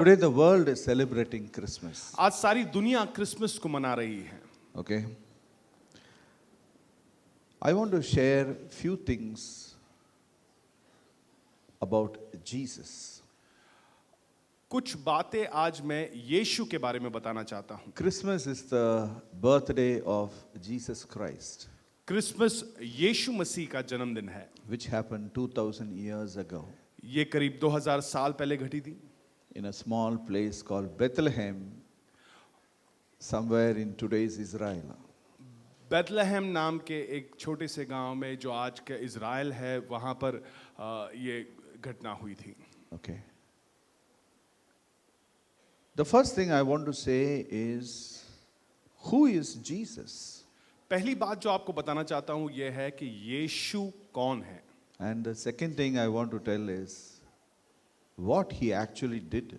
Today the world is celebrating Christmas. आज सारी दुनिया क्रिसमस को मना रही है. Okay. I want to share few things about Jesus. कुछ बातें आज मैं यीशु के बारे में बताना चाहता हूँ. Christmas is the birthday of Jesus Christ, Christmas यीशु मसीह का जन्मदिन है. which happened 2000 years ago ये करीब 2000 साल पहले घटी थी. in a small place called Bethlehem, somewhere in today's Israel. Bethlehem नाम के एक छोटे से गांव में जो आज के इज़राइल है वहां पर ये घटना हुई थी. Okay. The first thing I want to say is, who is Jesus? पहली बात जो आपको बताना चाहता हूं ये है कि यीशु कौन है. And the second thing I want to tell is what he actually did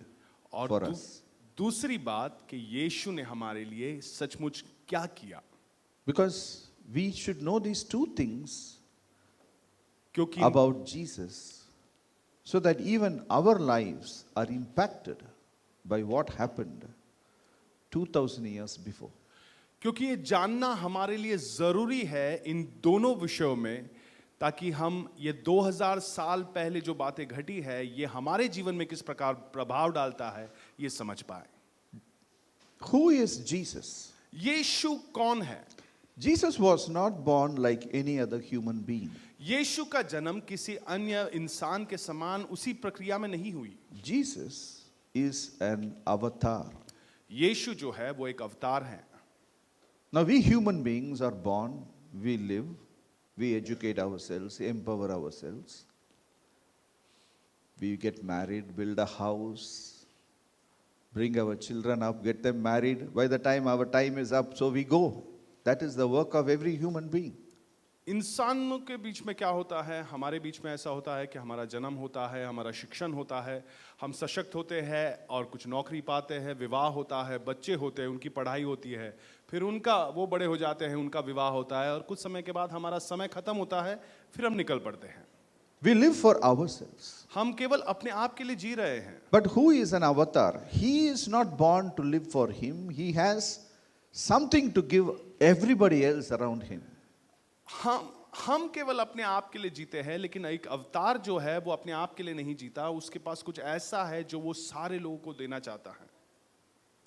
और for us. दूसरी बात कि यीशु ने हमारे लिए सचमुच क्या किया. Because we should know these two things क्योंकि about Jesus, so that even our lives are impacted by what happened 2000 years before. क्योंकि ये जानना हमारे लिए जरूरी है इन दोनों विषयों में, ताकि हम ये 2000 साल पहले जो बातें घटी है ये हमारे जीवन में किस प्रकार प्रभाव डालता है ये समझ पाए. Who is Jesus? यीशु कौन है. Jesus was not born like any other human being. यीशु का जन्म किसी अन्य इंसान के समान उसी प्रक्रिया में नहीं हुई. Jesus is an avatar. यीशु जो है वो एक अवतार है. Now we human beings are born, we live, we educate ourselves, empower ourselves. We get married, build a house, bring our children up, get them married. By the time our time is up, so we go. That is the work of every human being. इंसानों के बीच में क्या होता है, हमारे बीच में ऐसा होता है कि हमारा जन्म होता है, हमारा शिक्षण होता है, हम सशक्त होते हैं और कुछ नौकरी पाते हैं, विवाह होता है, बच्चे होते हैं, उनकी पढ़ाई होती है, फिर उनका वो बड़े हो जाते हैं, उनका विवाह होता है और कुछ समय के बाद हमारा समय खत्म होता है, फिर हम निकल पड़ते हैं. We live for ourselves. हम केवल अपने आप के लिए जी रहे हैं. But who is an avatar? He is not born to live for him. He has something to give everybody else around him. हम केवल अपने आप के लिए जीते हैं, लेकिन एक अवतार जो है वो अपने आप के लिए नहीं जीता, उसके पास कुछ ऐसा है जो वो सारे लोगों को देना चाहता है.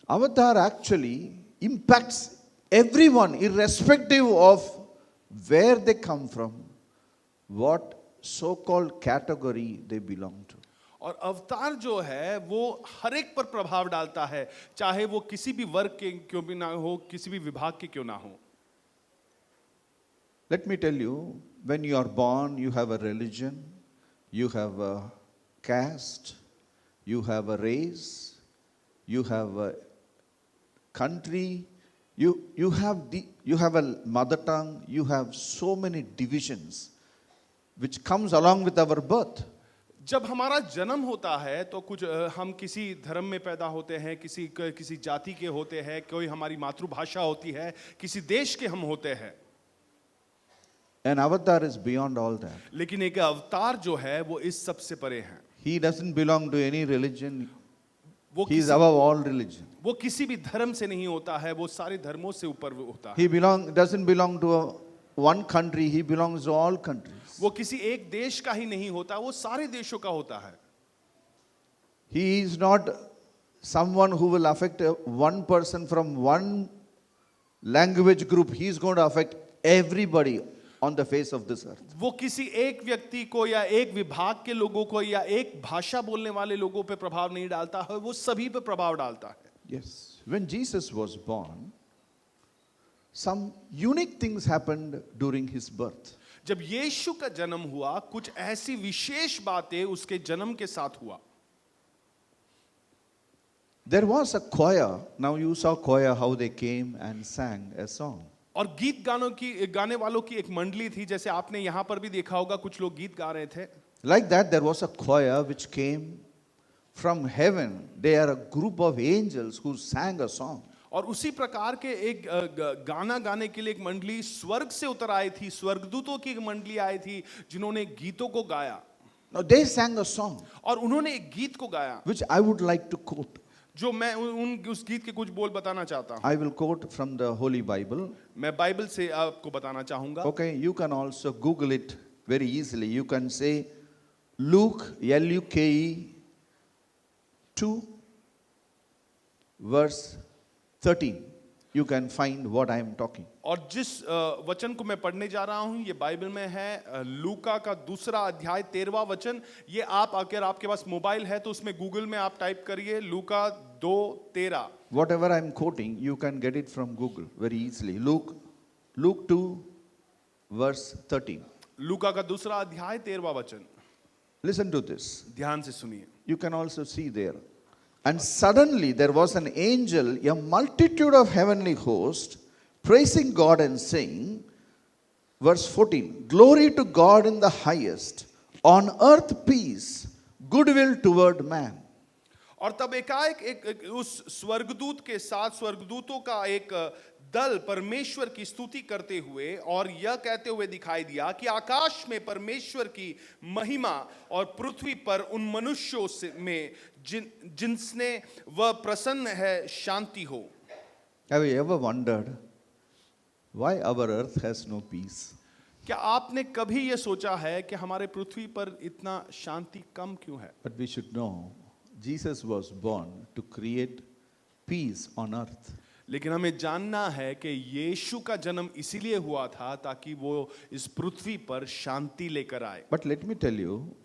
Avatar actually impacts everyone irrespective of where they come from, what so-called category they belong to. और अवतार जो है वो हर एक पर प्रभाव डालता है, चाहे वो किसी भी वर्ग के क्यों भी ना हो, किसी भी विभाग के क्यों ना हो. Let me tell you, when you are born, you have a religion, you have a caste, you have a race, you have a country, you have a mother tongue, you have so many divisions which comes along with our birth. जब हमारा जन्म होता है तो कुछ हम किसी धर्म में पैदा होते हैं, किसी जाति के होते हैं, कोई हमारी मातृभाषा होती है, किसी देश के हम होते हैं. An avatar is beyond all that. लेकिन एक अवतार जो है वो इस सब से परे है. He doesn't belong to any religion. वो He is above all religion. वो किसी भी धर्म से नहीं होता है, वो सारे धर्मों से ऊपर होता है. He doesn't belong to one country. He belongs to all countries. वो किसी एक देश का ही नहीं होता, वो सारे देशों का होता है. He is not someone who will affect one person from one language group. He is going to affect everybody on the face of this earth. वो किसी एक व्यक्ति को या एक विभाग के लोगों को या एक भाषा बोलने वाले लोगों पे प्रभाव नहीं डालता है, वो सभी पे प्रभाव डालता है. Yes. When Jesus was born, some unique things happened during his birth. जब यीशु का जन्म हुआ, कुछ ऐसी विशेष बातें उसके जन्म के साथ हुआ. There was a choir. Now you saw choir, how they came and sang a song. और गीत गाने वालों की एक मंडली थी, जैसे आपने यहाँ पर भी देखा होगा, कुछ लोग गीत गा रहे थे. Like that, there was a choir which came from heaven. They are a group of angels who sang a song. और उसी प्रकार के एक गाना गाने के लिए एक मंडली स्वर्ग से उतर आई थी, स्वर्गदूतों की एक मंडली आई थी जिन्होंने गीतों को गाया. Now they sang a song और उन्होंने एक गीत को गाया which I would like to quote. जो मैं उस गीत के कुछ बोल बताना चाहता हूँ। I will quote from the Holy Bible. मैं बाइबल से आपको बताना चाहूंगा। Okay, you can also Google it very easily. You can say Luke, Luke 2, verse 13. You can find what I am talking. और जिस वचन को मैं पढ़ने जा रहा हूं ये बाइबल में है लूका का 2 अध्याय 13वां वचन। ये आप अगर आपके पास मोबाइल है तो उसमें गूगल में आप टाइप करिए लूका 2:13। Whatever I am quoting, you can get it from Google very easily. Luke 2, verse 13. लूका का 2 अध्याय 13वां वचन। Listen to this. ध्यान से सुनिए। You can also see there. And suddenly there was an angel, a multitude of heavenly hosts, praising God and saying, verse 14, glory to God in the highest, on earth peace, goodwill toward man. और तब एकाएक उस स्वर्गदूत के साथ स्वर्गदूतों का एक दल परमेश्वर की स्तुति करते हुए और यह कहते हुए दिखाई दिया कि आकाश में परमेश्वर की महिमा और पृथ्वी पर उन मनुष्यों में जिनसे वह प्रसन्न है शांति हो। Have you ever wondered why our earth has no peace? क्या आपने कभी यह सोचा है कि हमारे पृथ्वी पर इतना शांति कम क्यों है? But we should know Jesus was born to create peace on earth. लेकिन हमें जानना है कि यीशु का जन्म इसीलिए हुआ था ताकि वो इस पृथ्वी पर शांति लेकर आए। But let me tell you,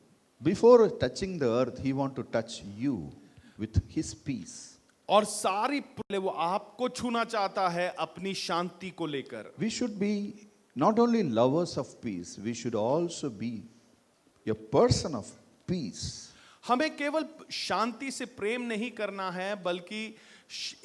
before touching the earth, he want to touch you with his peace. और सारी पहले वो आपको छूना चाहता है अपनी शांति को लेकर। We should be not only lovers of peace, we should also be a person of peace. हमें केवल शांति से प्रेम नहीं करना है बल्कि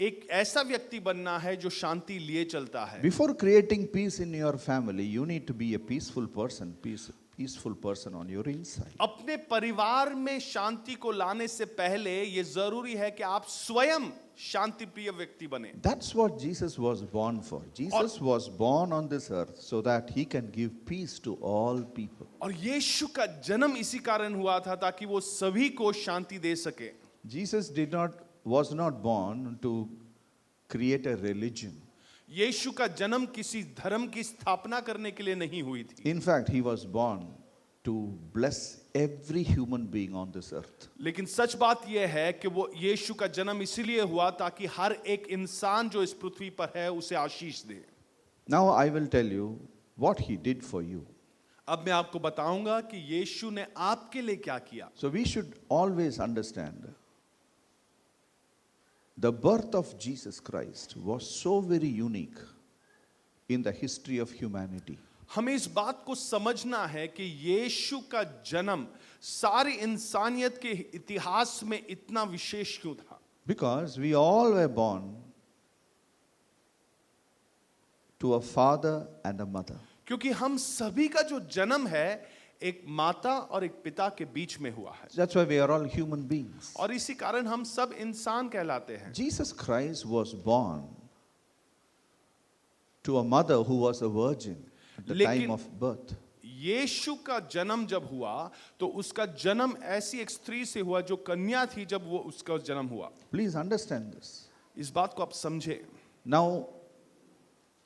एक ऐसा व्यक्ति बनना है जो शांति लिए चलता है। Before creating peace in your family, you need to be a peaceful person, peaceful person on your inside. अपने परिवार में शांति को लाने से पहले ये जरूरी है कि आप स्वयं शांति प्रिय व्यक्ति बने। That's what Jesus was born for. Jesus was born on this earth so that he can give peace to all people. और यीशु का जन्म इसी कारण हुआ था ताकि वो सभी को शांति दे सके। Jesus was not born to create a religion. यीशु का जन्म किसी धर्म की स्थापना करने के लिए नहीं हुई थी। In fact, he was born to bless every human being on this earth. लेकिन सच बात यह है कि वो यीशु का जन्म इसीलिए हुआ ताकि हर एक इंसान जो इस पृथ्वी पर है उसे आशीष दे। Now I will tell you what he did for you. अब मैं आपको बताऊंगा कि यीशु ने आपके लिए क्या किया। So we should always understand the birth of Jesus Christ was so very unique in the history of humanity. हमें इस बात को समझना है कि यीशु का जन्म सारी इंसानियत के इतिहास में इतना विशेष क्यों था? Because we all were born to a father and a mother. क्योंकि हम सभी का जो जन्म है एक माता और एक पिता के बीच में हुआ है। That's why we are all human beings. और इसी कारण हम सब इंसान कहलाते हैं। Jesus Christ was born to a mother who was a virgin at the time of birth. यीशु का जन्म जब हुआ तो उसका जन्म ऐसी एक स्त्री से हुआ जो कन्या थी जब वो उसका जन्म हुआ। Please understand this. इस बात को आप समझे। Now,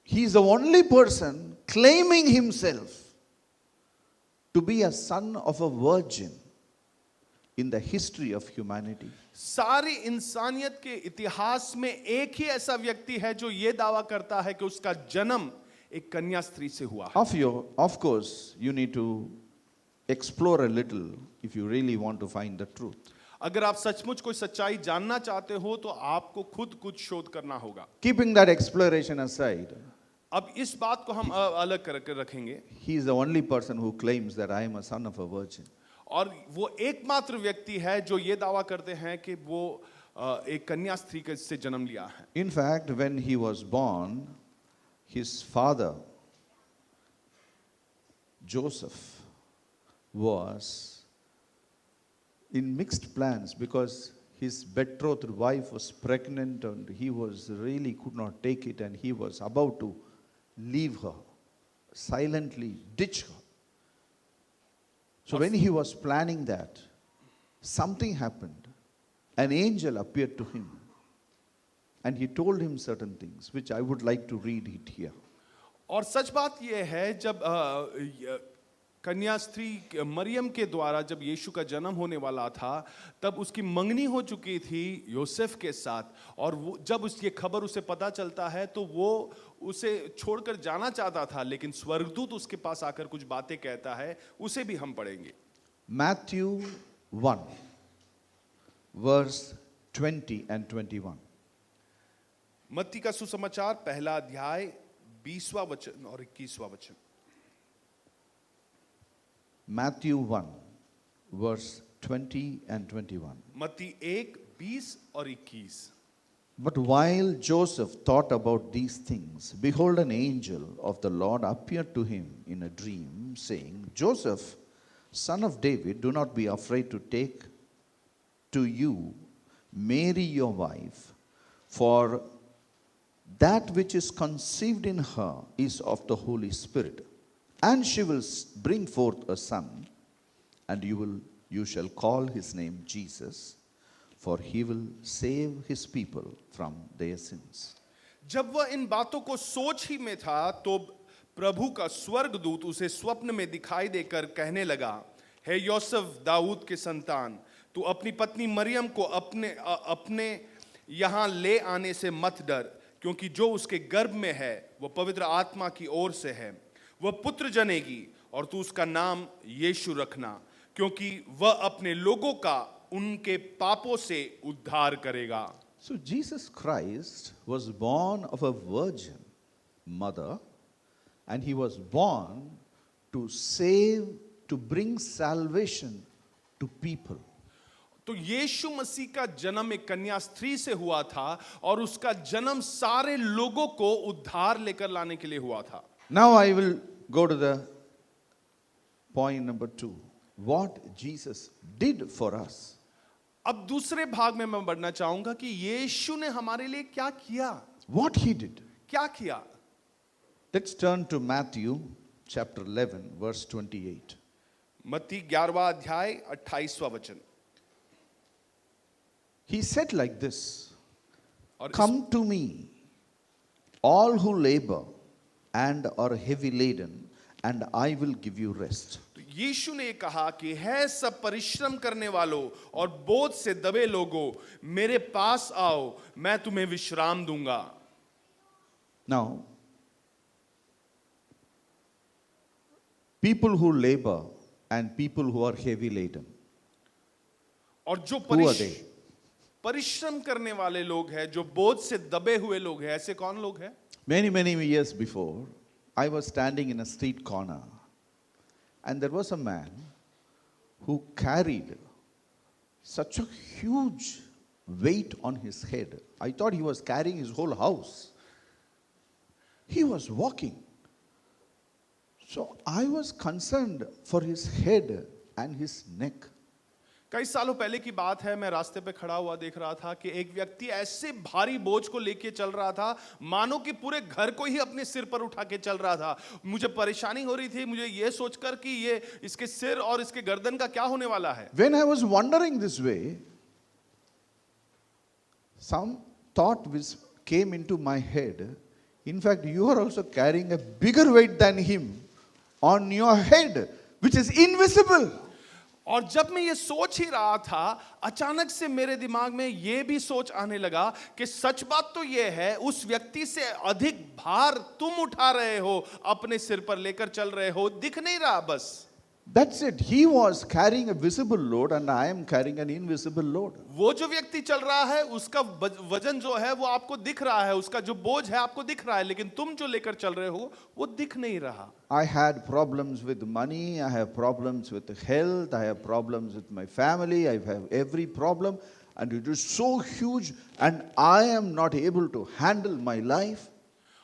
he is the only person claiming himself to be a son of a virgin in the history of humanity. सारी इंसानियत के इतिहास में एक ही ऐसा व्यक्ति है जो ये दावा करता है कि उसका जन्म एक कन्या स्त्री से हुआ है। Of course, you need to explore a little if you really want to find the truth. अगर आप सचमुच कोई सच्चाई जानना चाहते हो तो आपको खुद कुछ शोध करना होगा। Keeping that exploration aside, अब इस बात को हम अलग करके रखेंगे। he is the only person who claims that I am a son of a virgin. और वो एकमात्र व्यक्ति है जो ये दावा करते हैं कि वो एक कन्या स्त्री से जन्म लिया है। In fact, when he was born, his father, Joseph, was in mixed plans because his betrothed wife was pregnant and he was really could not take it and he was about to leave her, silently ditch her. So when he was planning that, something happened. An angel appeared to him and he told him certain things, which I would like to read it here. और सच बात यह है, जब कन्या स्त्री मरियम के द्वारा जब यीशु का जन्म होने वाला था, तब उसकी मंगनी हो चुकी थी योसेफ के साथ, और जब उसकी खबर उसे पता चलता है तो वो उसे छोड़कर जाना चाहता था, लेकिन स्वर्गदूत उसके पास आकर कुछ बातें कहता है, उसे भी हम पढ़ेंगे। Matthew 1, verse 20 and 21. मत्ती का सुसमाचार पहला अध्याय 20वां वचन और 21वां वचन। Matthew 1, verse 20 and 21. मत्ती 1, 20 और 21। But while Joseph thought about these things, behold, an angel of the Lord appeared to him in a dream, saying, Joseph, son of David, do not be afraid to take to you Mary your wife, for that which is conceived in her is of the Holy Spirit. And she will bring forth a son, and you shall call his name Jesus, for he will save his people from their sins. जब वह इन बातों को सोच ही में था, तो प्रभु का स्वर्गदूत उसे स्वप्न में दिखाई देकर कहने लगा, हे योसेफ दाऊद के संतान, तू अपनी पत्नी मरियम को अपने यहाँ ले आने से मत डर, क्योंकि जो उसके गर्भ में है वह पवित्र आत्मा की ओर से है। वह पुत्र जनेगी और तू उसका नाम यीशु रखना, क्योंकि वह अपने लोगों का उनके पापों से उद्धार करेगा। So Jesus Christ was born of a virgin mother, and he was born to save, to bring salvation to people. तो यीशु मसीह का जन्म एक कन्या स्त्री से हुआ था, और उसका जन्म सारे लोगों को उद्धार लेकर लाने के लिए हुआ था। Now I will go to the point number 2. What Jesus did for us. अब दूसरे भाग में मैं बढ़ना चाहूंगा कि यीशु ने हमारे लिए क्या किया। What he did. क्या किया? Let's turn to Matthew chapter 11, verse 28. मत्ती 11वां अध्याय 28वां वचन। He said like this, और come to me, all who labor and are heavy laden, and I will give you rest. तो यीशु ने कहा कि है सब परिश्रम करने वालों और बोझ से दबे लोगों, मेरे पास आओ, मैं तुम्हें विश्राम दूंगा। Now, people who labor and people who are heavy laden, और जो who are they? परिश्रम करने वाले लोग हैं, जो बोझ से दबे हुए लोग हैं, ऐसे कौन लोग हैं? Many years before, I was standing in a street corner, and there was a man who carried such a huge weight on his head. I thought he was carrying his whole house. He was walking. So I was concerned for his head and his neck. कई सालों पहले की बात है, मैं रास्ते पे खड़ा हुआ देख रहा था कि एक व्यक्ति ऐसे भारी बोझ को लेके चल रहा था, मानो कि पूरे घर को ही अपने सिर पर उठा के चल रहा था। मुझे परेशानी हो रही थी, मुझे ये सोचकर कि ये इसके सिर और इसके गर्दन का क्या होने वाला है। When I was wondering this way, some thought which came into my head, in fact, you are also carrying a bigger weight than him on your head, which is invisible. और जब मैं ये सोच ही रहा था, अचानक से मेरे दिमाग में ये भी सोच आने लगा कि सच बात तो ये है, उस व्यक्ति से अधिक भार तुम उठा रहे हो, अपने सिर पर लेकर चल रहे हो, दिख नहीं रहा बस। That's it. He was carrying a visible load and I am carrying an invisible load. वो जो व्यक्ति चल रहा है, उसका वजन जो है वो आपको दिख रहा है, उसका जो बोझ है आपको दिख रहा है, लेकिन तुम जो लेकर चल रहे हो वो दिख नहीं रहा। I had problems with money, I have problems with health, I have problems with my family, I have every problem, and it is so huge and I am not able to handle my life.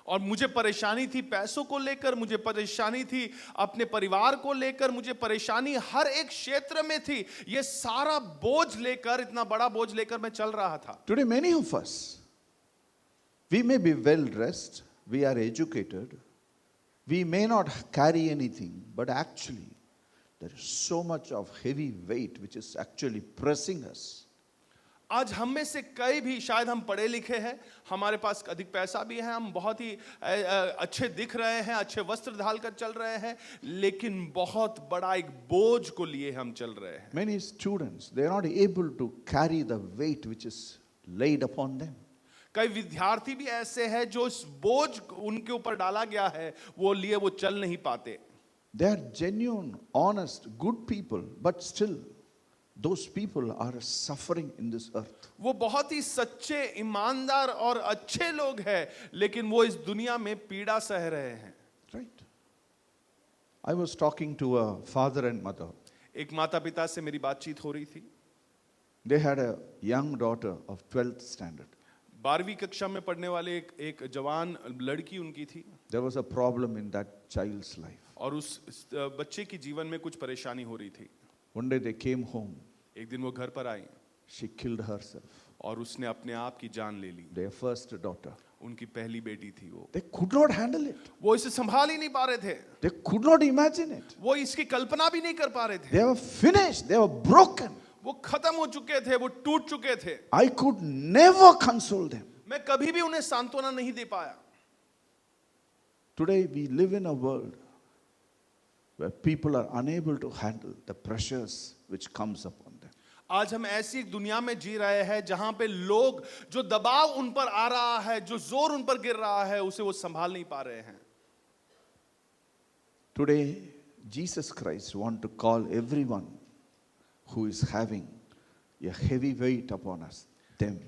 और मुझे परेशानी थी पैसों को लेकर, मुझे परेशानी थी अपने परिवार को लेकर, मुझे परेशानी हर एक क्षेत्र में थी। ये सारा बोझ लेकर, इतना बड़ा बोझ लेकर मैं चल रहा था। Today many of us, we may be well dressed, we are educated, we may not carry anything, but actually there is so much of heavy weight which is actually pressing us. आज हम में से कई भी, शायद हम पढ़े लिखे हैं, हमारे पास अधिक पैसा भी है, हम बहुत ही अच्छे दिख रहे हैं, अच्छे वस्त्र डाल कर चल रहे हैं, लेकिन बहुत बड़ा एक बोझ को लिए हम चल रहे हैं. Many students, they are not able to carry the weight which is laid upon them. कई विद्यार्थी भी ऐसे हैं जो इस बोझ उनके ऊपर डाला गया है, वो लिए वो चल नहीं पाते. They are genuine, honest, good people, but still those people are suffering in this earth. वो बहुत ही सच्चे, ईमानदार और अच्छे लोग हैं, लेकिन वो इस दुनिया में पीड़ा सह रहे हैं. Right? I was talking to a father and mother. एक माता पिता से मेरी बातचीत हो रही थी. They had a young daughter of 12th standard. 12वीं कक्षा में पढ़ने वाले एक जवान लड़की उनकी थी. There was a problem in that child's life. और उस बच्चे की जीवन में कुछ परेशानी हो रही थी. One day they came home. एक दिन वो घर पर आई She killed herself. और उसने अपने आप की जान ले ली. Their first daughter. उनकी पहली बेटी थी वो. They could not handle it. वो इसे संभाल ही नहीं पा रहे थे. They could not imagine it. वो इसकी कल्पना भी नहीं कर पा रहे थे. They were finished. They were broken. वो खत्म हो चुके थे, वो टूट चुके थे. I could never console them. मैं कभी भी उन्हें सांत्वना नहीं दे पाया. Today we live in a world where people are unable to handle the pressures which comes upon them. आज हम ऐसी एक दुनिया में जी रहे हैं जहां पे लोग, जो दबाव उन पर आ रहा है, जो जोर उन पर गिर रहा है, उसे वो संभाल नहीं पा रहे हैं. Today Jesus Christ wants to call everyone who is having a heavy weight upon us, them.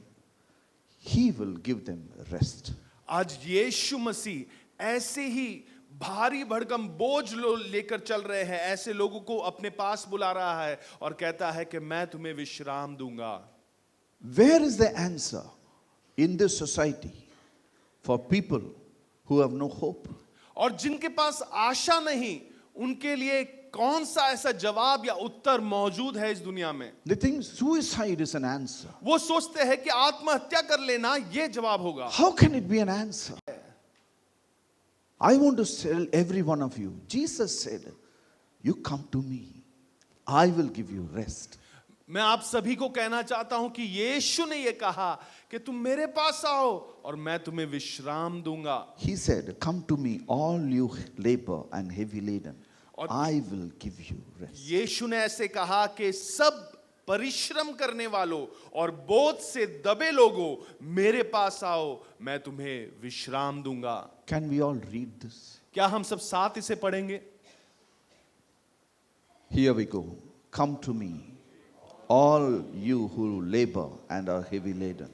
He will give them rest. आज यीशु मसीह ऐसे ही भारी भड़कम बोझ लेकर चल रहे हैं, ऐसे लोगों को अपने पास बुला रहा है और कहता है कि मैं तुम्हें विश्राम दूंगा. Where is the answer in this society for people who have no hope? और जिनके पास आशा नहीं, उनके लिए कौन सा ऐसा जवाब या उत्तर मौजूद है इस दुनिया में? They think suicide is an answer. वो सोचते हैं कि आत्महत्या कर लेना ये जवाब होगा. How can it be an answer? I want to tell every one of you, Jesus said, you come to me, I will give you rest. मैं आप सभी को कहना चाहता हूं कि यीशु ने ये कहा कि तुम मेरे पास आओ और मैं तुम्हें विश्राम दूंगा. He said, come to me, all you labor and heavy laden, I will give you rest. यीशु ने ऐसे कहा कि सब परिश्रम करने वालों और बोझ से दबे लोगों, मेरे पास आओ, मैं तुम्हें विश्राम दूंगा. Can we all read this? क्या हम सब साथ इसे पढ़ेंगे? Here we go. Come to me, all you who labor and are heavy laden,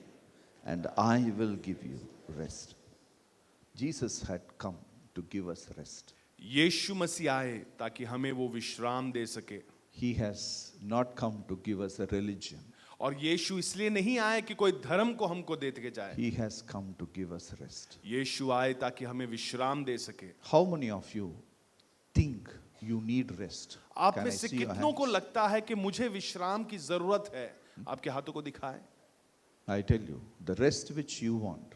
and I will give you rest. Jesus had come to give us rest. यीशु मसीह आए ताकि हमें वो विश्राम दे सके. He has not come to give us a religion. और यीशु इसलिए नहीं आए कि कोई धर्म को हमको दे के जाए. He has come to give us rest. यीशु आए ताकि हमें विश्राम दे सके. How many of you think you need rest? आप Can में I से see your कितनों को hands? लगता है कि मुझे विश्राम की जरूरत है? आपके हाथों को दिखाएं. I tell you, the rest which you want,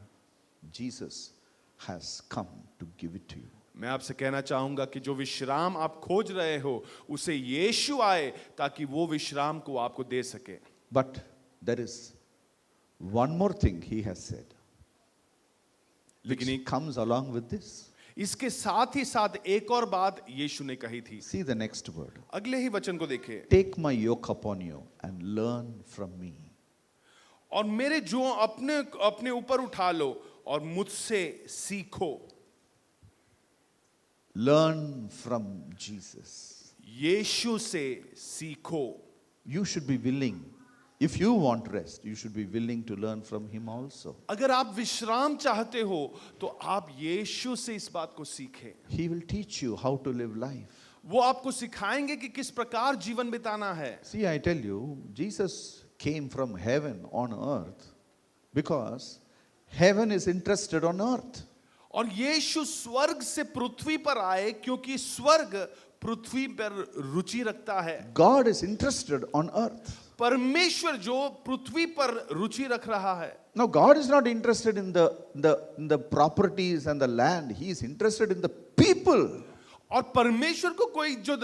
Jesus has come to give it to you. मैं आपसे कहना चाहूंगा कि जो विश्राम आप खोज रहे हो, उसे यीशु आए ताकि वो विश्राम को आपको दे सके. But there is one more thing he has said, which लेकिन comes along with this. इसके साथ ही साथ एक और बात यीशु ने कही थी. See the next word. अगले ही वचन को देखिए. Take my yoke upon you and learn from me. और मेरे जो अपने ऊपर उठा लो और मुझसे सीखो. Learn from Jesus. यीशु से सीखो. You should be willing. If you want rest, you should be willing to learn from him also. अगर आप विश्राम चाहते हो तो आप यीशु से इस बात को सीखें. He will teach you how to live life. वो आपको सिखाएंगे कि किस प्रकार जीवन बिताना है. See, I tell you, Jesus came from heaven on earth because heaven is interested on earth. और यीशु स्वर्ग से पृथ्वी पर आए क्योंकि स्वर्ग पृथ्वी पर रुचि रखता है. God is interested on earth. परमेश्वर जो पृथ्वी पर रुचि रख रहा है. Now, God is not interested in the properties and the land. He is interested in the people. और परमेश्वर को कोई जो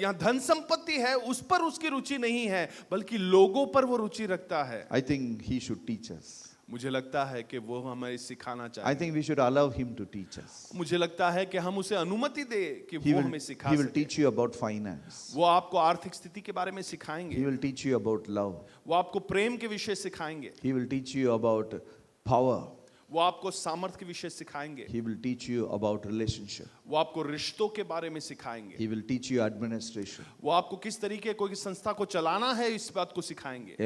यहाँ धन संपत्ति है उस पर उसकी रुचि नहीं है, बल्कि लोगों पर वो रुचि रखता है। I think he should teach us. मुझे लगता है कि वो हमें सिखाना I चाहिए। think we should allow him to teach us. मुझे लगता है कि हम उसे अनुमति दे कि He वो will, हमें सिखा he will सके। teach you about finance. वो आपको आर्थिक स्थिति के बारे में He सिखाएंगे, will teach you about love. वो आपको प्रेम के विषय सिखाएंगे, He will teach you about power. वो आपको सामर्थ्य के विषय सिखाएंगे, He will teach you about relationship. वो आपको रिश्तों के बारे में सिखाएंगे, He will teach you administration. वो आपको किस तरीके कोई संस्था को चलाना है इस बात को सिखाएंगे।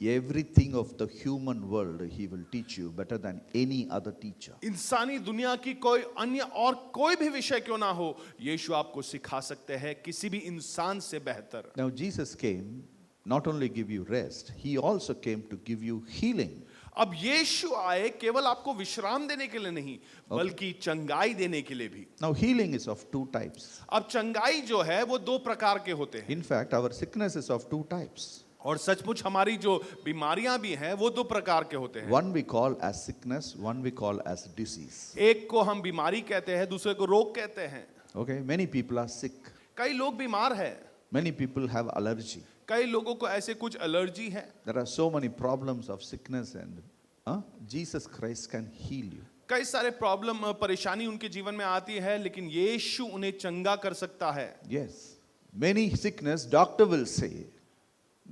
Everything of the human world he will teach you better than any other teacher. इंसानी दुनिया की कोई अन्य और कोई भी विषय क्यों ना हो, यीशु आपको सिखा सकते हैं किसी भी इंसान से बेहतर। Now Jesus came not only give you rest, he also came to give you healing. अब यीशु आए केवल आपको विश्राम देने के लिए नहीं, बल्कि चंगाई देने के लिए भी। Now healing is of two types. अब चंगाई जो है वो दो प्रकार के होते हैं, In fact, our sickness is of two types. और सचमुच हमारी जो बीमारियां भी हैं वो दो प्रकार के होते हैं। One we call as sickness, one we call as disease. एक को हम बीमारी कहते हैं, दूसरे को रोग कहते हैं। Okay, many people are sick. कई लोग बीमार हैं, Many people have allergy. कई लोगों को ऐसे कुछ एलर्जी है। There are so many problems of sickness and Jesus Christ can heal you. कई सारे प्रॉब्लम परेशानी उनके जीवन में आती है, लेकिन यीशु उन्हें चंगा कर सकता है। Yes, many sickness, doctor will say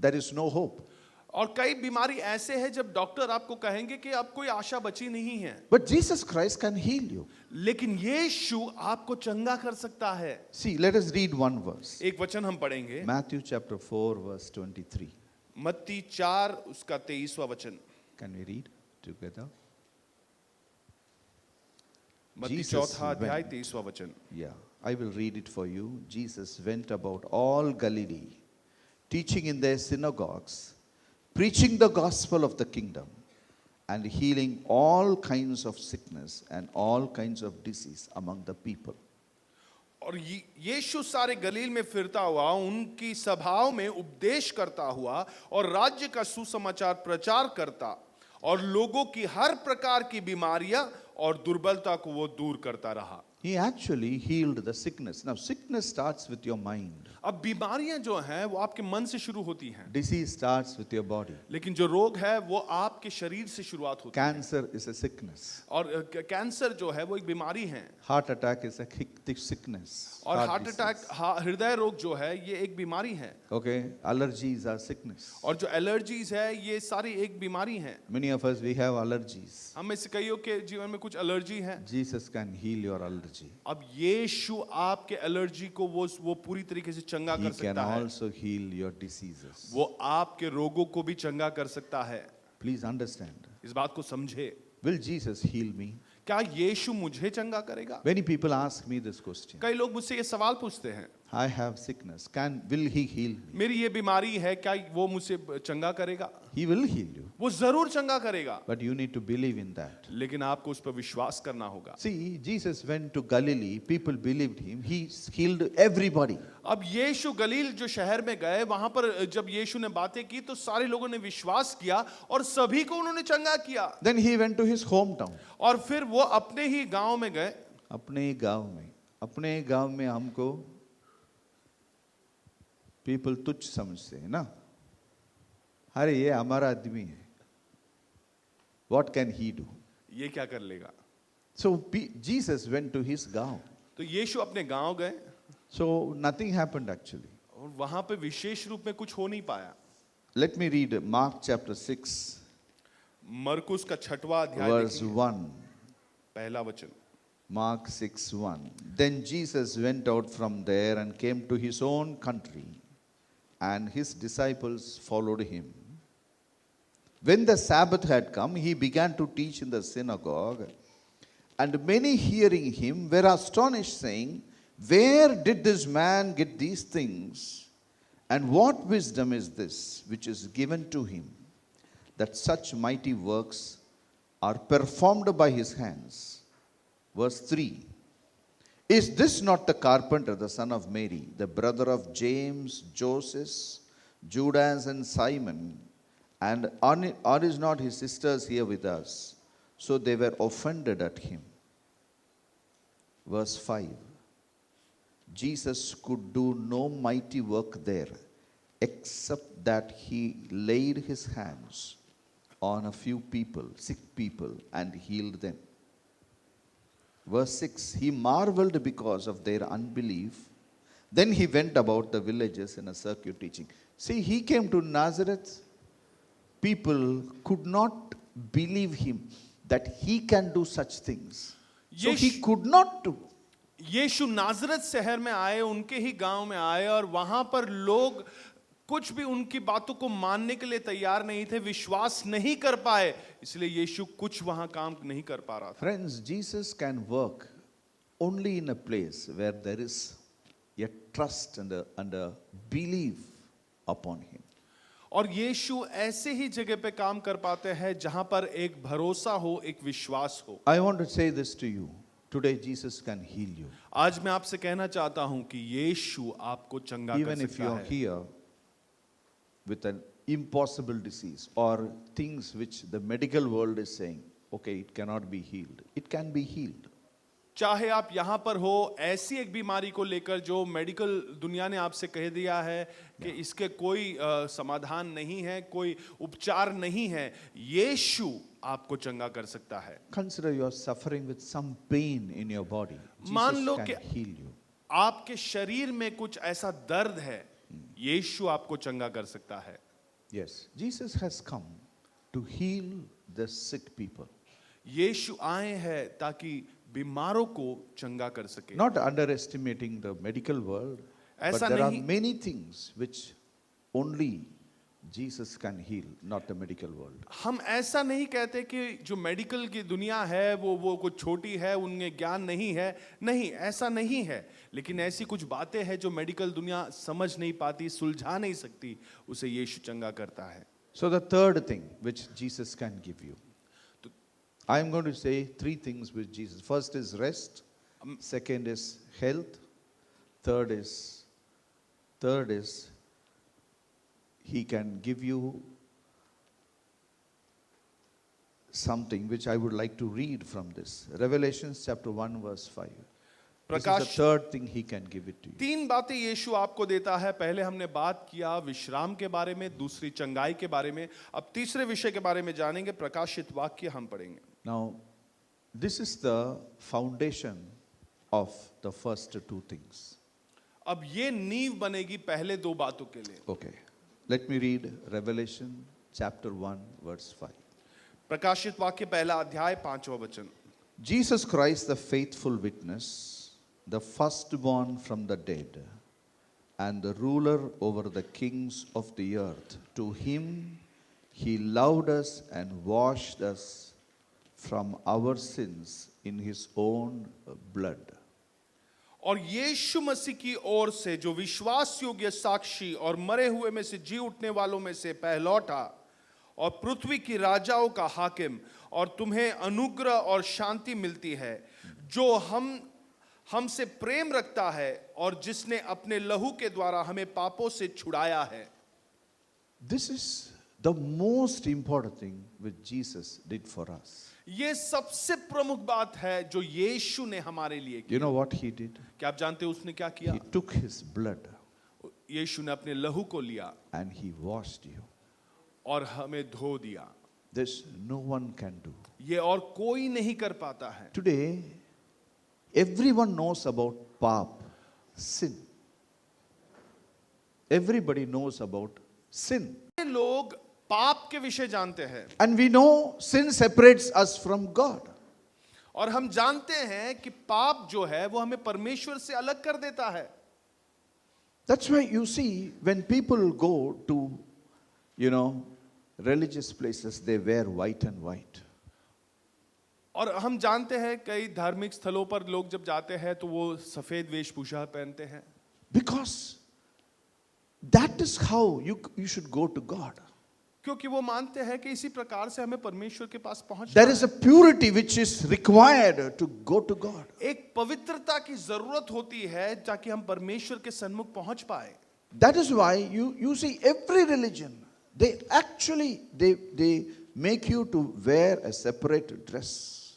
there is no hope. और कई बीमारी ऐसे हैं जब डॉक्टर आपको कहेंगे कि अब कोई आशा बची नहीं है, But Jesus Christ can heal you. लेकिन यीशु आपको चंगा कर सकता है। See, let us read one verse. एक वचन हम पढ़ेंगे, Matthew chapter 4 verse 23. मत्ती 4 उसका 23वां वचन। Can we read together? मत्ती Jesus 4 अध्याय went. 23वां वचन। Yeah, I will read it for you. Jesus went about all Galilee, teaching in their synagogues, preaching the gospel of the kingdom, and healing all kinds of sickness and all kinds of disease among the people. और यीशु सारे गलील में फिरता हुआ उनकी सभाओं में उपदेश करता हुआ और राज्य का सुसमाचार प्रचार करता और लोगों की हर प्रकार की बीमारियां और दुर्बलता को वो दूर करता रहा। He actually healed the sickness. Now, sickness starts with your mind. अब बीमारियां जो हैं वो आपके मन से शुरू होती हैं, Disease starts with your body. लेकिन जो रोग है वो आपके शरीर से शुरुआत होती है। Cancer is a sickness. और कैंसर जो है वो एक बीमारी है, Heart attack is a hectic sickness. और Heart हार्ट disease. अटैक हृदय रोग जो है ये एक बीमारी है, Okay, allergies are sickness. और जो एलर्जीज है ये सारी एक बीमारी है। Many of us, we have allergies. हम में से कईयों के जीवन में कुछ एलर्जी है। Jesus can heal your allergy. अब यीशु आपके एलर्जी को वो पूरी तरीके से चंगा He कर can सकता है, also heal your diseases. वो आपके रोगों को भी चंगा कर सकता है। Please understand. इस बात को समझे, Will Jesus heal me? क्या यीशु मुझे चंगा करेगा? Many people ask me this question. कई लोग मुझसे ये सवाल पूछते हैं, I have sickness. Will he heal me? मेरी ये बीमारी है, क्या वो मुझसे चंगा करेगा? He will heal you. वो जरूर चंगा करेगा, But you need to believe in that. लेकिन आपको उस पर विश्वास करना होगा। See, Jesus went to Galilee. People believed him. He healed everybody. अब यीशु गलील जो शहर में गए, वहां पर जब यीशु ने बातें की तो सारे लोगों ने विश्वास किया और सभी को उन्होंने चंगा किया। Then he went to his hometown. और फिर वो अपने ही गांव में गए। अपने गांव में हमको people तुच्छ समझते हैं ना, अरे ये हमारा आदमी है, what can he do? ये क्या कर लेगा? So Jesus went to his गांव. तो यीशु अपने गांव गए So nothing happened actually. और वहां पे विशेष रूप में कुछ हो नहीं पाया। Let me read Mark chapter 6 मरकुस का 6वां अध्याय verse देखिए, 1. पहला वचन। Mark 6:1. Then Jesus went out from there and came to his own country, and his disciples followed him. When the Sabbath had come, he began to teach in the synagogue, and many hearing him were astonished, saying, "Where did this man get these things? And what wisdom is this which is given to him, that such mighty works are performed by his hands?" Verse 3. Is this not the carpenter, the son of Mary, the brother of James, Joseph, Judas, and Simon? And are is not his sisters here with us? So they were offended at him. Verse 5. Jesus could do no mighty work there except that he laid his hands on a few people, sick people, and healed them. Verse 6, he marveled because of their unbelief. Then he went about the villages in a circuit teaching. See, he came to Nazareth. People could not believe him that he can do such things. So he could not do. यीशु नाजरत शहर में आए, उनके ही गांव में आए और वहां पर लोग कुछ भी उनकी बातों को मानने के लिए तैयार नहीं थे, विश्वास नहीं कर पाए, इसलिए यीशु कुछ वहां काम नहीं कर पा रहा था. Friends, Jesus can work only in a place where there is a trust and a belief upon him. और यीशु ऐसे ही जगह पे काम कर पाते हैं जहां पर एक भरोसा हो, एक विश्वास हो. I want to say this to you. Today Jesus can heal you. आज मैं आपसे कहना चाहता हूं कि यीशु आपको चंगा कर Even if you सकता are है. here with an impossible disease or things which the medical world is saying, okay, it cannot be healed. It can be healed. चाहे आप यहाँ पर हो, ऐसी एक बीमारी को लेकर जो मेडिकल दुनिया ने आपसे कह दिया है कि इसके कोई समाधान नहीं है, कोई उपचार नहीं है, यीशु आपको चंगा कर सकता है. Consider you are suffering with some pain in your body. मान Jesus लो can कि heal you. आपके शरीर में कुछ ऐसा दर्द है, यीशु आपको चंगा कर सकता है. Yes, Jesus has come to heal the sick people. यीशु आए हैं ताकि बीमारों को चंगा कर सके. Not underestimating the medical world, but ऐसा there are नहीं- many things which only Jesus can heal, not the medical world. हम ऐसा नहीं कहते कि जो मेडिकल की दुनिया है वो कुछ छोटी है, उनमें ज्ञान नहीं है, नहीं, ऐसा नहीं है. लेकिन ऐसी कुछ बातें हैं जो मेडिकल दुनिया समझ नहीं पाती, सुलझा नहीं सकती, उसे यीशु चंगा करता है. So the third thing which Jesus can give you. I am going to say three things which Jesus. First is rest, second is health, third is he can give you something which I would like to read from this. Revelation chapter 1 verse 5. This is the Prakash third thing he can give it to you. तीन बातें यीशु आपको देता है. पहले हमने बात किया विश्राम के बारे में, दूसरी चंगाई के बारे में, अब तीसरे विषय के बारे में जानेंगे. प्रकाशित वाक्य हम पढ़ेंगे. Now, this is the foundation of the first two things. अब ये नींव बनेगी पहले दो बातों के लिए. Okay. Let me read Revelation chapter 1 verse 5. प्रकाशित वाक्य पहला अध्याय 5वां वचन. Jesus Christ, the faithful witness, the firstborn from the dead, and the ruler over the kings of the earth, to him he loved us and washed us from our sins in his own blood. और यीशु मसीह की ओर से जो विश्वास योग्य साक्षी और मरे हुए में से जी उठने वालों में से पहलौठा और पृथ्वी की राजाओं का हाकिम, और तुम्हें अनुग्रह और शांति मिलती है, जो हमसे प्रेम रखता है और जिसने अपने लहू के द्वारा हमें पापों से छुड़ाया है. This is the most important thing which Jesus did for us. ये सबसे प्रमुख बात है जो यीशु ने हमारे लिए की. You know what he did? क्या आप जानते हैं उसने क्या किया? He took his blood यीशु ने अपने लहू को लिया and he washed you. और हमें धो दिया. This no one can do. ये और कोई नहीं कर पाता है. Today, everyone knows about paap, sin. Everybody knows about sin. लोग पाप के विषय जानते हैं And we know sin separates us from God. और हम जानते हैं कि पाप जो है वो हमें परमेश्वर से अलग कर देता है. That's why you see, when people go to, religious places, they wear white and white. और हम जानते हैं कई धार्मिक स्थलों पर लोग जब जाते हैं तो वो सफेद वेशभूषा पहनते हैं. Because that is how you should go to God. क्योंकि वो मानते हैं कि इसी प्रकार से हमें परमेश्वर के पास पहुंचना There है. is a purity which is required to go to God. एक पवित्रता की जरूरत होती है ताकि हम परमेश्वर के सन्मुख पहुंच पाए. That is why you see every religion, they make you to wear a separate dress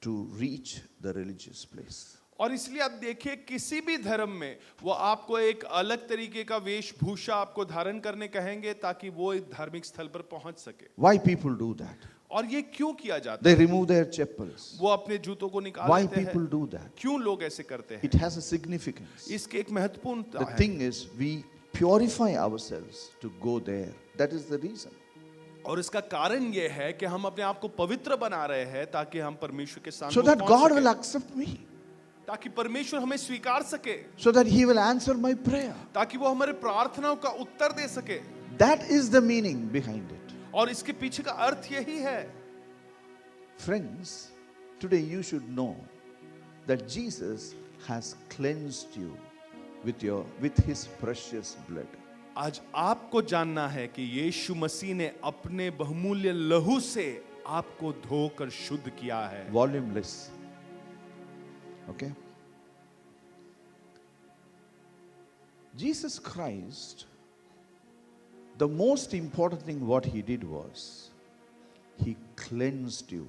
to reach the religious place. और इसलिए आप देखिए किसी भी धर्म में वो आपको एक अलग तरीके का वेशभूषा आपको धारण करने कहेंगे ताकि वो एक धार्मिक स्थल पर पहुंच सके। Why people do that? और ये क्यों किया जाता They है? remove their cheppals. वो अपने जूतों को निकाल Why देते people हैं। do that? क्यों लोग ऐसे करते हैं? It has a significance. इसके एक महत्वपूर्णता The है। thing is, we purify ourselves to go there. That is the reason. और इसका कारण ये है कि हम अपने आप को पवित्र बना रहे हैं ताकि हम परमेश्वर के सामने So that पहुंच God सकें। will accept me. ताकि परमेश्वर हमें स्वीकार सके, So that He will answer my prayer. ताकि वो हमारे प्रार्थनाओं का उत्तर दे सके। That is the meaning behind it. और इसके पीछे का अर्थ यही है। Friends, today you should know that Jesus has cleansed you with His precious blood. आज आपको जानना है कि यीशु मसीह ने अपने बहुमूल्य लहू से आपको धोकर शुद्ध किया है। Volumeless. Okay? Jesus Christ, the most important thing what He did was, He cleansed you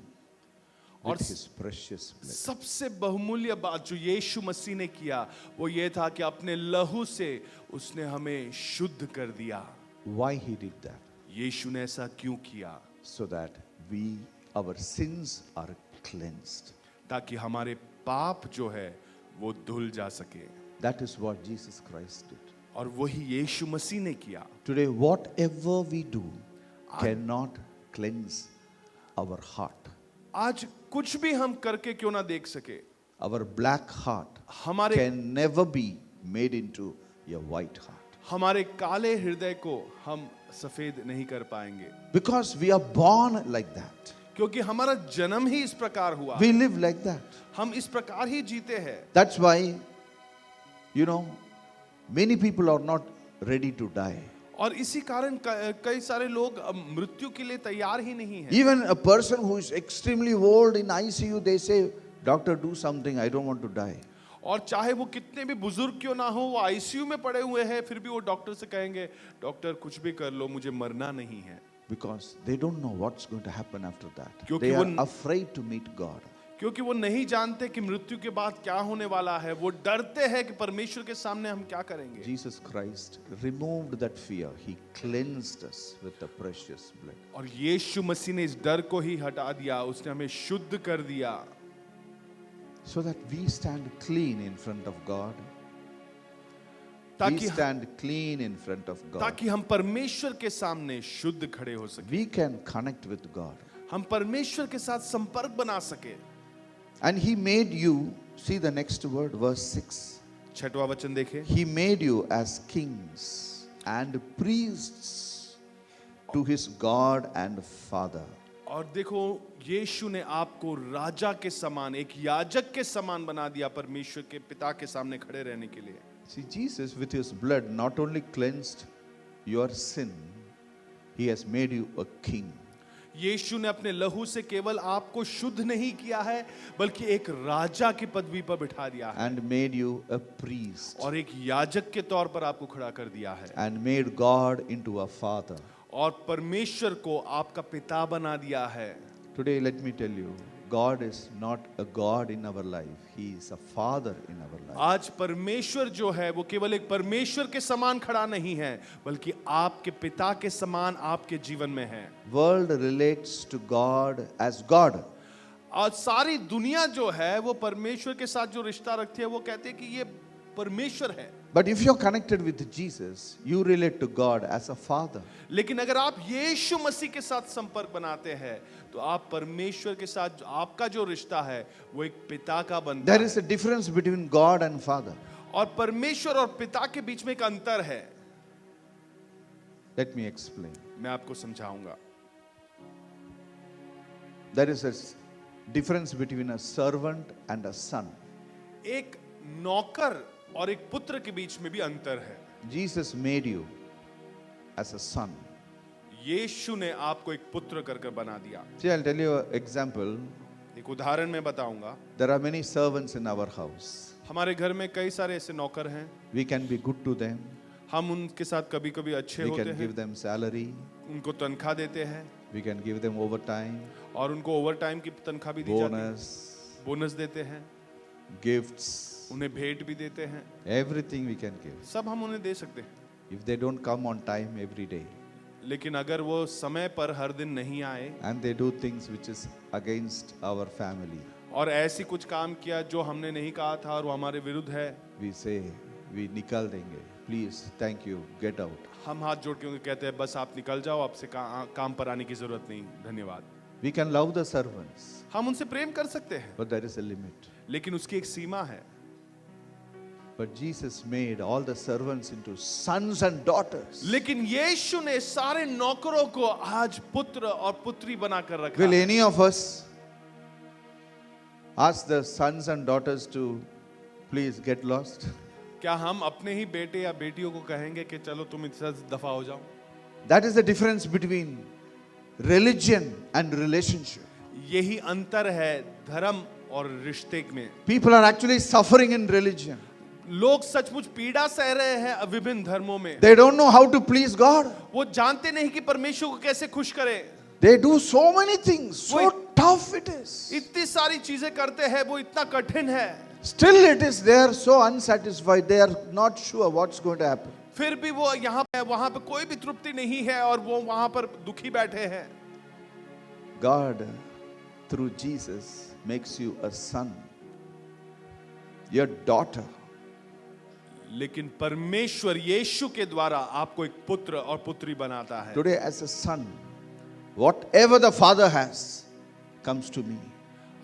with और His precious blood. सबसे बहुमूल्य बात जो यीशु मसीह ने किया वो ये था कि अपने लहू से उसने हमें शुद्ध कर दिया। Why He did that? यीशु ने ऐसा क्यों किया? So that our sins are cleansed. ताकि हमारे पाप जो है वो धुल जा सके। That is what Jesus Christ did. और वही यीशु मसीह ने किया। Today, whatever we do cannot cleanse our heart. आज कुछ भी हम करके क्यों ना देख सके, Our black heart हमारे can never be made into a white heart. हमारे काले हृदय को हम सफेद नहीं कर पाएंगे, Because we are born like that. क्योंकि हमारा जन्म ही इस प्रकार हुआ। We live like that. हम इस प्रकार ही जीते हैं। That's why, many people are not ready to die. और इसी कारण कई सारे लोग मृत्यु के लिए तैयार ही नहीं हैं। Even a person who is extremely old in ICU, they say, Doctor, do something, I don't want to die. और चाहे वो कितने भी बुजुर्ग क्यों ना हो, वो आईसीयू में पड़े हुए हैं, फिर भी वो डॉक्टर से कहेंगे, डॉक्टर कुछ भी कर लो, मुझे मरना नहीं है। Because they don't know what's going to happen after that. क्योंकि They are वो- afraid to meet God. क्योंकि वो नहीं जानते कि मृत्यु के बाद क्या होने वाला है। वो डरते हैं कि परमेश्वर के सामने हम क्या करेंगे। Jesus Christ removed that fear. He cleansed us with the precious blood. और यीशु मसीह ने इस डर को ही हटा दिया, उसने हमें शुद्ध कर दिया, So that we stand clean in front of God. We ताकि stand clean in front of God. ताकि हम परमेश्वर के सामने शुद्ध खड़े हो सके, We can connect with God. हम परमेश्वर के साथ संपर्क बना सके। And He made you, see the next word, verse 6. छठवां वचन देखें, He made you as kings and priests to His God and Father. और देखो यीशु ने आपको राजा के समान, एक याजक के समान बना दिया परमेश्वर के पिता के सामने खड़े रहने के लिए। See, Jesus with His blood not only cleansed your sin, He has made you a king. यीशु ने अपने लहू से केवल आपको शुद्ध नहीं किया है, बल्कि एक राजा की पदवी पर बिठा दिया है And made you a priest. और एक याजक के तौर पर आपको खड़ा कर दिया है And made God into a father. और परमेश्वर को आपका पिता बना दिया है। Today, let me tell you, God is not a God in our life. He is a father in our life. आज परमेश्वर जो है वो केवल एक परमेश्वर के समान खड़ा नहीं है, बल्कि आपके पिता के समान आपके जीवन में है। World relates to God as God. आज सारी दुनिया जो है वो परमेश्वर के साथ जो रिश्ता रखती है वो कहते हैं कि ये परमेश्वर है। But if you're connected with Jesus, you relate to God as a father. लेकिन अगर आप यीशु मसीह के साथ संपर्क बनाते हैं तो आप परमेश्वर के साथ आपका जो रिश्ता है वो एक पिता का बनता There है। is a difference between God and father. और परमेश्वर और पिता के बीच में एक अंतर है। Let me explain. मैं आपको समझाऊंगा। There is a difference between a servant and a son. एक नौकर और एक पुत्र के बीच में भी अंतर है। Jesus made you as a son. यीशु ने आपको एक पुत्र कर बना दिया। See, I'll tell you an example. एक उदाहरण मैं बताऊंगा। There are many servants in our house. हमारे घर में कई सारे ऐसे नौकर हैं, We can be good to them. हम उनके साथ कभी कभी अच्छे We होते can हैं, give them salary. उनको तनख्वाह देते हैं We can give them overtime, और उनको ओवर टाइम की तनख्वाह भी दी जाती है, bonus. बोनस देते हैं। gifts, उन्हें भेंट भी देते हैं, everything we can give. सब हम उन्हें दे सकते हैं। If they don't come on time every day लेकिन अगर वो समय पर हर दिन नहीं आए and they do things which is against our family, और ऐसी कुछ काम किया जो हमने नहीं कहा था और वो हमारे विरुद्ध है, we say, we निकाल देंगे. Please, thank you, get out. हम हाथ जोड़ के उन्हें कहते हैं बस आप निकल जाओ, आपसे काम पर आने की जरूरत नहीं, धन्यवाद। We can love the servants, हम उनसे प्रेम कर सकते हैं, but there is a limit. लेकिन उसकी एक सीमा है। But Jesus made all the servants into sons and daughters. लेकिन यीशु ने सारे नौकरों को आज पुत्र और पुत्री बनाकर रखा। Will any of us ask the sons and daughters to please get lost? क्या हम अपने ही बेटे या बेटियों को कहेंगे कि चलो तुम इससे दफा हो जाओ? That is the difference between religion and relationship. यही अंतर है धर्म और रिश्ते में। People are actually suffering in religion. लोग सचमुच पीड़ा सह रहे हैं विभिन्न धर्मों में। They don't know how to please God. वो जानते नहीं कि परमेश्वर को कैसे खुश करें। They do so many things. So tough it is. इतनी सारी चीजें करते हैं, वो इतना कठिन है। Still it is, they are so unsatisfied. They are not sure what's going to happen. फिर भी वो यहाँ पे वहां पे कोई भी तृप्ति नहीं है और वो वहां पर दुखी बैठे हैं। God, through Jesus, makes you a son, your daughter. लेकिन परमेश्वर यीशु के द्वारा आपको एक पुत्र और पुत्री बनाता है। Today, as a son, whatever the Father has comes to me.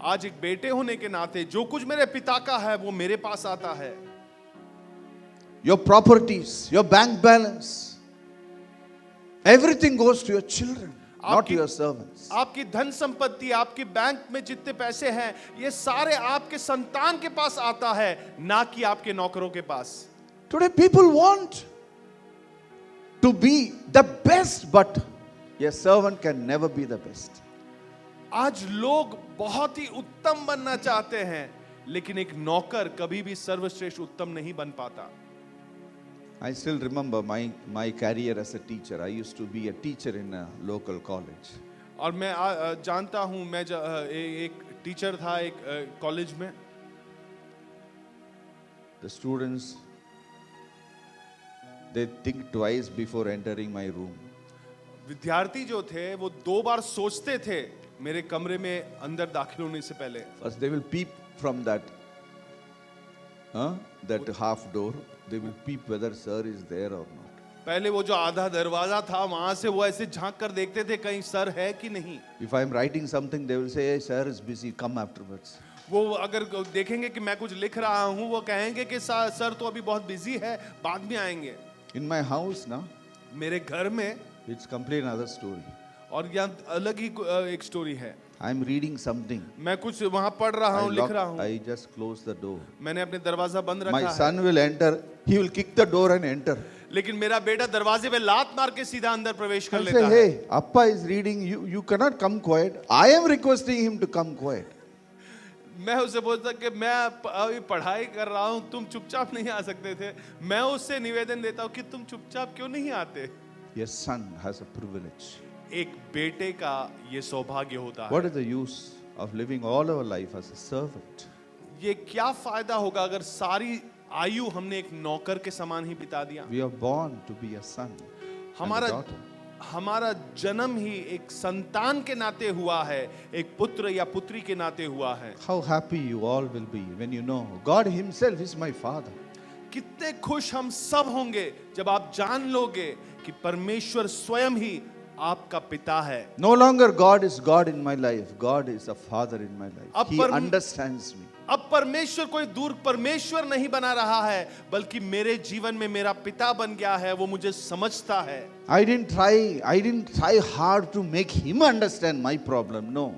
आज एक बेटे होने के नाते जो कुछ मेरे पिता का है वो मेरे पास आता है। Your properties, your bank balance, everything goes to your children, not to your servants. आपकी धन संपत्ति, आपकी बैंक में जितने पैसे हैं, ये सारे आपके संतान के पास आता है, ना कि आपके नौकरों के पास। Today, people want to be the best, but a servant can never be the best. आज लोग बहुत ही उत्तम बनना चाहते हैं, लेकिन एक नौकर कभी भी सर्वश्रेष्ठ उत्तम नहीं बन पाता। I still remember my career as a teacher. I used to be a teacher in a local college. और मैं जानता हूं, मैं एक टीचर था एक कॉलेज में। The students, they think twice before entering my room. विद्यार्थी जो थे वो दो बार सोचते थे मेरे कमरे में अंदर दाखिल होने से पहले। First, they will peep from that half door. They will peep whether sir is there or not. पहले वो जो आधा दरवाजा था वहां से वो ऐसे झांक कर देखते थे कहीं सर है कि नहीं। If I am writing something, they will say, "Hey, sir is busy. Come afterwards." वो अगर देखेंगे कि मैं कुछ लिख रहा हूँ, वो कहेंगे कि सर तो अभी बहुत बिजी है, बाद में आएंगे। In my house now, मेरे घर में it's complete another story. और यहाँ अलग ही एक स्टोरी है। I am reading something. मैं कुछ वहां पढ़ रहा हूँ, लिख रहा हूँ। I just close the door. मैंने अपने दरवाजा बंद रखा My है। son will enter. He will kick the door and enter. लेकिन मेरा बेटा दरवाजे पे लात मार के सीधा अंदर प्रवेश कर I'll लेता say, है। "Hey, Appa is reading. You cannot come quiet. I am requesting him to come quiet." मैं उससे बोलता कि मैं अभी पढ़ाई कर रहा हूँ, तुम चुपचाप नहीं आ सकते थे। मैं उससे निवेदन देता हूँ कि तुम चुपचाप क्यों नहीं आते। Your son has a privilege. एक बेटे का ये सौभाग्य होता है। What is the use of living all our life as a servant? ये क्या फायदा होगा अगर सारी आयु हमने एक नौकर के समान ही बिता दिया। We are born to be a son and a हमारा daughter. हमारा जन्म ही एक संतान के नाते हुआ है, एक पुत्र या पुत्री के नाते हुआ है। How happy you all will be when you know God himself is my father. कितने खुश हम सब होंगे जब आप जान लोगे कि परमेश्वर स्वयं ही आपका पिता है। No longer God is God in my life. God is a father in my life. अब He understands me. अब परमेश्वर कोई दूर परमेश्वर नहीं बना रहा है, बल्कि मेरे जीवन में मेरा पिता बन गया है। वो मुझे समझता है। I didn't try hard to make him understand my problem. No.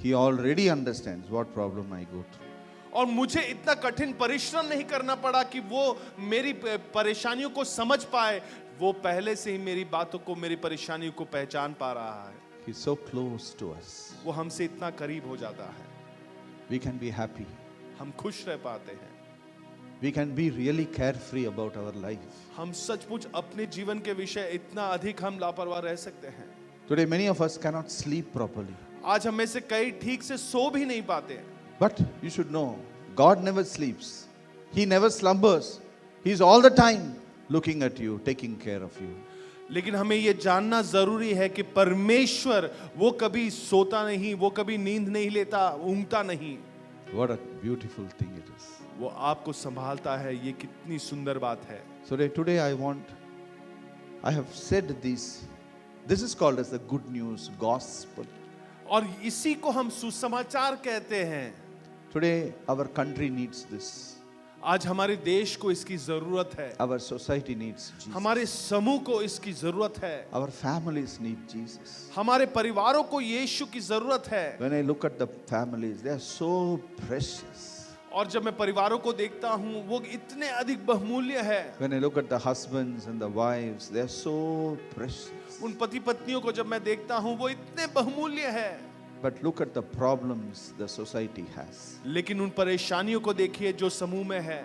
He already understands what problem I go through. और मुझे इतना कठिन परिश्रम नहीं करना पड़ा कि वो मेरी परेशानियों को समझ पाए। वो पहले से ही मेरी बातों को, मेरी परेशानियों को पहचान पा रहा है। He's so close to us. वो हमसे इतना करीब हो जाता है। We can be happy. हम खुश रह पाते हैं। We can be really carefree about our life. हम सचमुच अपने जीवन के विषय इतना अधिक हम लापरवाह रह सकते हैं। Today many of us cannot sleep properly. आज हम में से कई ठीक से सो भी नहीं पाते। But you should know, God never sleeps. He never slumbers. He's all the time looking at you, taking care of you. लेकिन हमें ये जानना जरूरी है कि परमेश्वर वो कभी सोता नहीं, वो कभी नींद नहीं लेता, ऊँघता नहीं। What a beautiful thing it is. वो आपको संभालता है, ये कितनी सुंदर बात है। So today I have said this is called as the good news gospel. और इसी को हम सुसमाचार कहते हैं। Today our country needs this. आज हमारे देश को इसकी जरूरत है, Our society needs Jesus. हमारे समूह को इसकी जरूरत है, Our families need Jesus. हमारे परिवारों को यीशु की जरूरत है। When I look at the families, they are so precious. और जब मैं परिवारों को देखता हूँ वो इतने अधिक बहुमूल्य है। When I look at the husbands and the wives, they are so precious. उन पति पत्नियों को जब मैं देखता हूँ वो इतने बहुमूल्य है। But look at the problems the society has. लेकिन उन परेशानियों को देखिए जो समूह में है।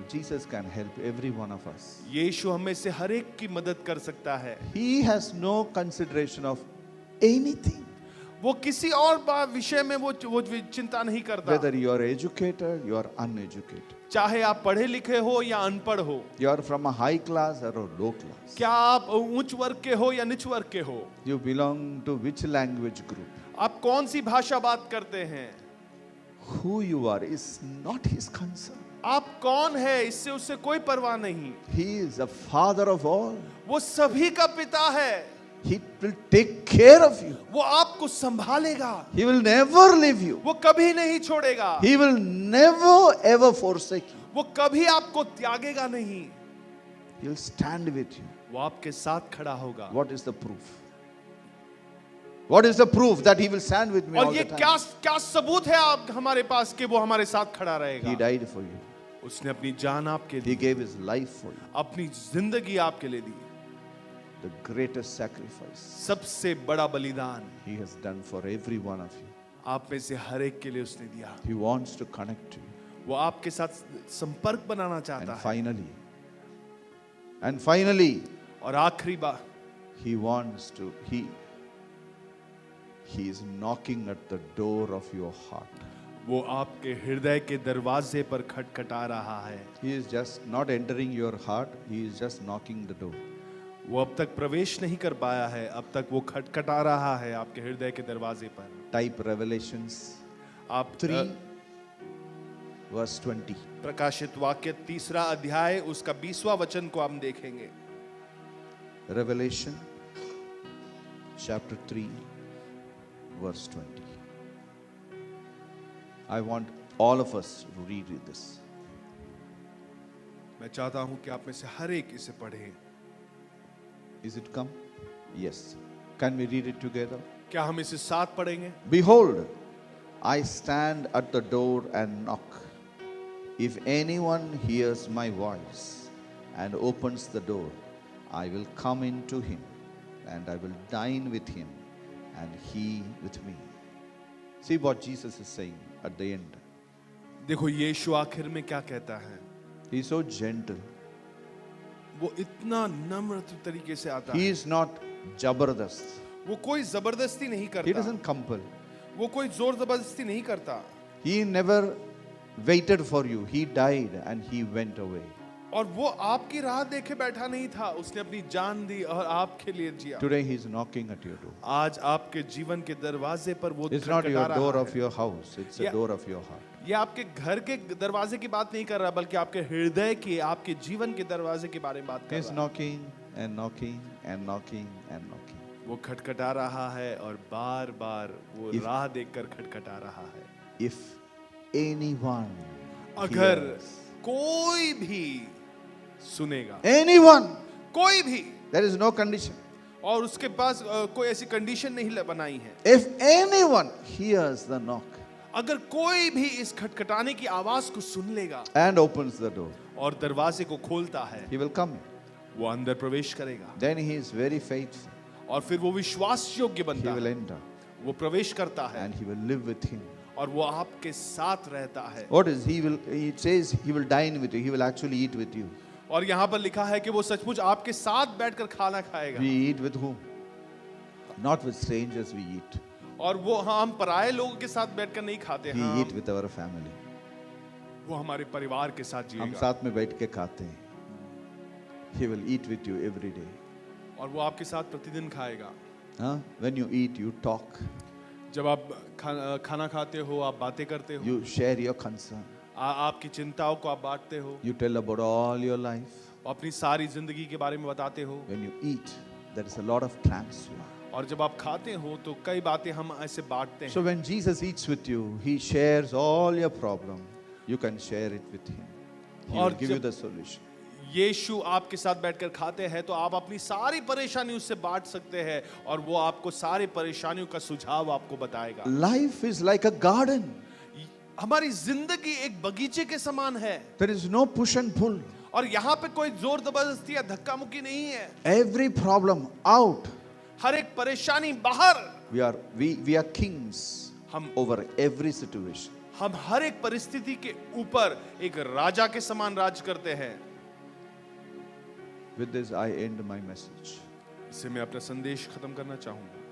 Jesus can help every one of us. यीशु हमें से हर एक की मदद कर सकता है। He has no consideration of anything. वो किसी और विषय में वो चिंता नहीं करता। Whether you are educated, you are uneducated. चाहे आप पढ़े लिखे हो या अनपढ़ हो, You are from a high class or a low class. क्या आप उच्च वर्ग के हो या नीच वर्ग के हो, You belong to which language group. आप कौन सी भाषा बात करते हैं, Who you are is not his concern. आप कौन है इससे उसे कोई परवाह नहीं। He is the father of all. वो सभी का पिता है, He will take care of you. वो आपको संभालेगा, He will never leave you. वो कभी नहीं छोड़ेगा, He will never ever forsake you. वो कभी आपको त्यागेगा नहीं, He will stand with you. वो आपके साथ खड़ा होगा। What is the proof? What is the proof that he will stand with me all और ये the time? क्या सबूत है आप हमारे पास कि वो हमारे साथ खड़ा He रहेगा। died for you. उसने अपनी जान आपके He लिए, gave his life for you. अपनी जिंदगी आपके लिए दी। The greatest sacrifice सबसे बड़ा बलिदान he has done for every one of you. आप में से हर एक के लिए उसने दिया। He wants to connect to you. वो आपके साथ संपर्क बनाना चाहता And है। finally, और आखिरी बात, he wants to, he is knocking at the door of your heart. वो आपके हृदय के दरवाजे पर खटखटा रहा है। He is just not entering your heart, he is just knocking the door. वो अब तक प्रवेश नहीं कर पाया है, अब तक वो खटखटा रहा है आपके हृदय के दरवाजे पर। Type Revelations आप 3 verse 20. प्रकाशित वाक्य 3 अध्याय उसका 20वां वचन को हम देखेंगे। Revelation chapter 3 verse 20. I want all of us to read this. मैं चाहता हूं कि आप में से हर एक इसे पढ़े। Is it come? Yes. Can we read it together? क्या हम इसे साथ पढ़ेंगे? Behold, I stand at the door and knock. If anyone hears my voice and opens the door, I will come into him and I will dine with him and he with me. See what Jesus is saying at the end. देखो यीशु आखिर में क्या कहता है। He is so gentle. वो इतना नम्र तरीके से आता He है। is not jabardast. वो कोई जबरदस्ती नहीं He करता, doesn't compel. वो कोई जोर जबरदस्ती नहीं करता। He never waited for you. He died and he went away. और वो आपकी राह देखे बैठा नहीं था, उसने अपनी जान दी और आपके लिए जिया। Today he is knocking at your door. आज आपके जीवन के दरवाजे पर वो It's not खटखटा your रहा door है। of your house. It's a Yeah. door of your heart. ये आपके घर के दरवाजे की बात नहीं कर रहा, बल्कि आपके हृदय की, आपके जीवन के दरवाजे के बारे में बात कर He is रहा है। knocking and knocking and knocking and knocking. वो खटखटा रहा है और बार बार वो If- राह देखकर खटखटा रहा है। If anyone अगर hears, कोई भी सुनेगा, anyone, कोई भी, there is no condition. और उसके पास कोई ऐसी कंडीशन नहीं बनाई है, If anyone hears the knock अगर कोई भी इस खटखटाने की आवाज को सुन लेगा and opens the door, और दरवाजे को खोलता है, he will come in. वो अंदर प्रवेश करेगा। Then he is very faithful. और फिर वो विश्वास योग्य He बनता will है, enter वो प्रवेश करता है and he will live with him. और वो आपके साथ रहता है। What is he will? It says he will dine with you. He will actually eat with you. और यहाँ पर लिखा है कि वो सचमुच आपके साथ बैठकर खाना खाएगा। We eat with whom? Not with strangers we eat. और वो हम पराये लोगों के साथ बैठकर नहीं खाते He हैं, eat with our family. वो हमारे परिवार के साथ हम जिएगा साथ में बैठ के खाते हैं. He will eat with you every day. और वो आपके साथ प्रतिदिन खाएगा. Huh? When you eat, you talk. जब आप खाना खाते हो, आप बातें करते हो, You share your concern. आपकी चिंताओं को आप बांटते हो, You tell about all your life. अपनी सारी जिंदगी के बारे में बताते हो. When you eat, there is a lot of transfer. और जब आप खाते हो तो कई बातें हम ऐसे बांटते हैं. So when Jesus eats with you, he shares all your problem. You can share it with him. He will और give you जब- the solution. यीशु आपके साथ बैठकर खाते हैं तो आप अपनी सारी परेशानी उससे बांट सकते हैं और वो आपको सारी परेशानियों का सुझाव आपको बताएगा. Life is like a garden. हमारी जिंदगी एक बगीचे के समान है There is no push and pull. और यहाँ पे कोई जोर जबरदस्ती या धक्का मुक्की नहीं है. Every problem out. हर एक परेशानी बाहर. We are kings हम over every situation. हम हर एक परिस्थिति के ऊपर एक राजा के समान राज करते हैं. With this, I end my message. इससे मैं अपना संदेश खत्म करना चाहूंगा.